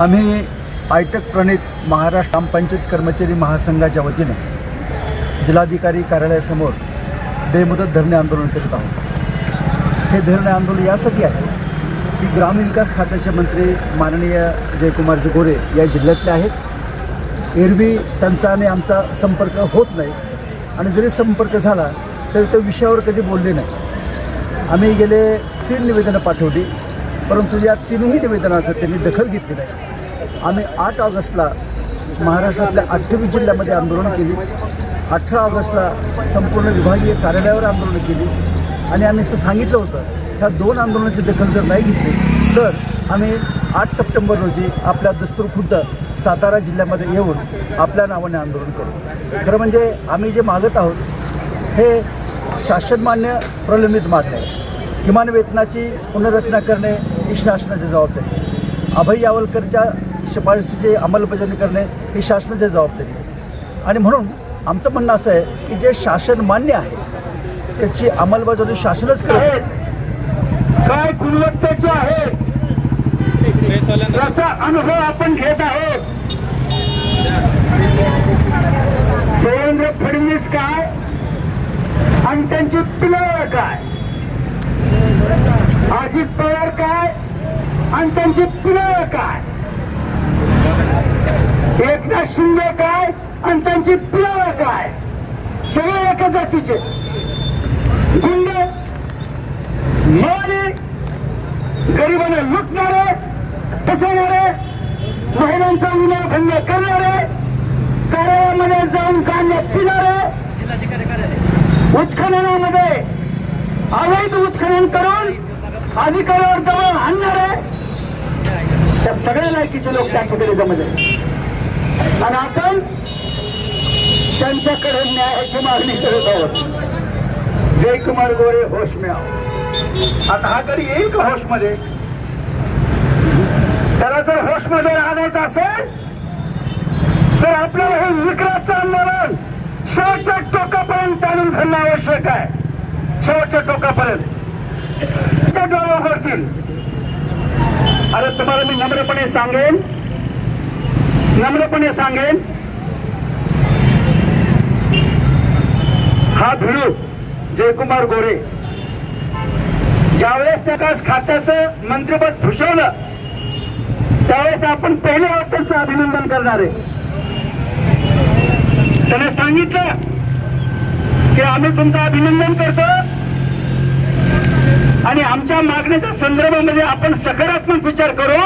आम्ही आयटक प्रणित महाराष्ट्र ग्रामपंचायत कर्मचारी महासंघाच्या वतीने जिल्हाधिकारी कार्यालयासमोर बेमुदत धरणे आंदोलन करीत आहोत। हे धरणे आंदोलन यासाठी आहे की ग्रामविकास खात्याचे मंत्री माननीय जयकुमारजी गोरे या जिल्ह्यातले आहेत। एरवी त्यांचा आणि आमचा संपर्क होत नाही आणि जरी संपर्क झाला तरी त्या विषयावर कधी बोलले नाही। आम्ही गेले 3 निवेदनं पाठवली, परंतु या 3ही निवेदनाचं त्यांनी दखल घेतली नाही। आम्ही 8 ऑगस्टला महाराष्ट्रातल्या 28 जिल्ह्यामध्ये आंदोलन केली, 18 ऑगस्टला संपूर्ण विभागीय कार्यालयावर आंदोलन केली आणि आम्ही असं सांगितलं होतं ह्या 2 आंदोलनाची दखल जर नाही घेतली तर आम्ही 8 सप्टेंबर रोजी आपल्या दस्तूरखुद्द सातारा जिल्ह्यामध्ये येऊन आपल्या नावाने आंदोलन करू। खरं म्हणजे आम्ही जे मागत आहोत हे शासनमान्य प्रलंबित मागणी आहे। किमान वेतनाची पुनर्रचना करणे ही शासनाची जबाबदारी आहे। अभय यावलकरच्या शिफारशीची अंमलबजावणी करणे ही शासनाची जबाबदारी आहे आणि म्हणून आमचं म्हणणं असं आहे की जे शासन मान्य आहे त्याची अंमलबजावणी शासनच करत काय गुणवत्तेचे आहेत त्याचा अनुभव आपण घेत आहोत। देवेंद्र फडणवीस काय आणि त्यांची पिलं काय, अजित पवार काय आणि त्यांची पिलं काय, एकनाथ शिंदे काय आणि त्यांची पिलं काय, सगळे एका जातीचे गुंड, मारे, गरिबांना लुटणारे, फसवणारे, महिलांचा विनाभंग करणारे, कार्यालयामध्ये जाऊन कांदे पिणारे, उत्खननामध्ये अवैध उत्खनन करून अधिकाऱ्यावर दबाव आणणारे, त्या सगळ्या लायकीचे लोक त्यांच्याकडे जमले आणि आपण त्यांच्याकडे न्यायाची मागणी करत आहोत। जयकुमार गोरे होश में आओ। आता हा कधी येईल का होशमध्ये? त्याला जर होशमध्ये आणायचं असेल तर आपल्याला हे विक्राचं आंदोलन शेवटच्या टोकापर्यंत आणून धरणं आवश्यक आहे। शेवटच्या टोकापर्यंत डोळ्यावर पडतील। अरे तुम्हाला मी नम्रपणे सांगेन हा भिडू जयकुमार गोरे ज्यावेळेस त्या खात्याचं मंत्रिपद भूषवलं त्यावेळेस आपण पहिले त्यांचं अभिनंदन करणार आहे। त्याने सांगितलं की आम्ही तुमचं अभिनंदन करतो आणि आमच्या मागण्याच्या संदर्भामध्ये आपण सकारात्मक विचार करून